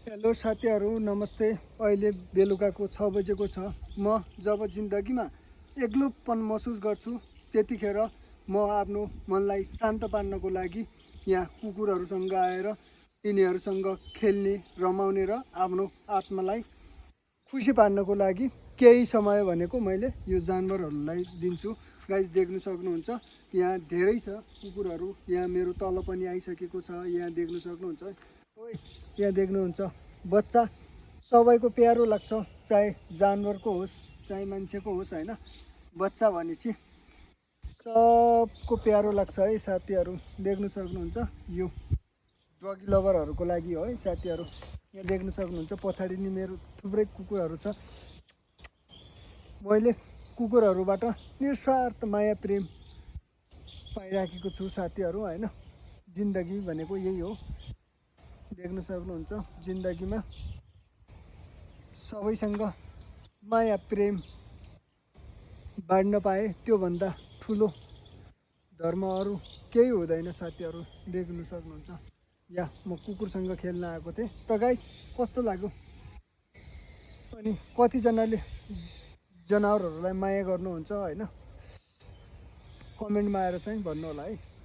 Hello साथीहरू, नमस्ते। अहिले बेलुकाको 6 बजेको छ। म जब जिन्दगीमा एक्लोपन महसुस गर्छु त्यतिखेर म आफ्नो मनलाई शान्त पार्नको लागि यहाँ कुकुरहरूसँग आएर तिनीहरूसँग खेल्ने, रमाउने र आफ्नो आत्मालाई खुसी पार्नको लागि केही समय भनेको मैले यो जानवरहरूलाई दिन्छु। गाइस, देख्न सक्नुहुन्छ यहाँ धेरै छ कुकुरहरू। यहाँ मेरो तल पनि आइसकेको छ। यहाँ देख्न सक्नुहुन्छ, यहाँ देख्नुहुन्छ बच्चा। सबैको प्यारो लाग्छ, चाहे जानवरको होस् चाहे मान्छेको होस् हैन। बच्चा भनेपछि सबको प्यारो लाग्छ है साथीहरू। देख्न सक्नुहुन्छ यो डगी लभरहरूको लागि हो है साथीहरू। यहाँ देख्न सक्नुहुन्छ पछाडि नि मेरो थुप्रै कुकुरहरू छ। मैले कुकुरहरूबाट निस्वार्थ माया प्रेम पाइराखेको छु साथीहरू हैन। जिन्दगी भनेको यही हो। देख्न सक्नुहुन्छ जिन्दगीमा सबैसँग माया प्रेम बाँड्न पाए त्योभन्दा ठुलो धर्म अरू केही हुँदैन साथीहरू। देख्न सक्नुहुन्छ या म कुकुरसँग खेल्न आएको थिएँ। त गाइस, कस्तो लाग्यो? अनि कतिजनाले जनावरहरूलाई माया गर्नुहुन्छ हैन? कमेन्टमा आएर चाहिँ भन्नु होला है।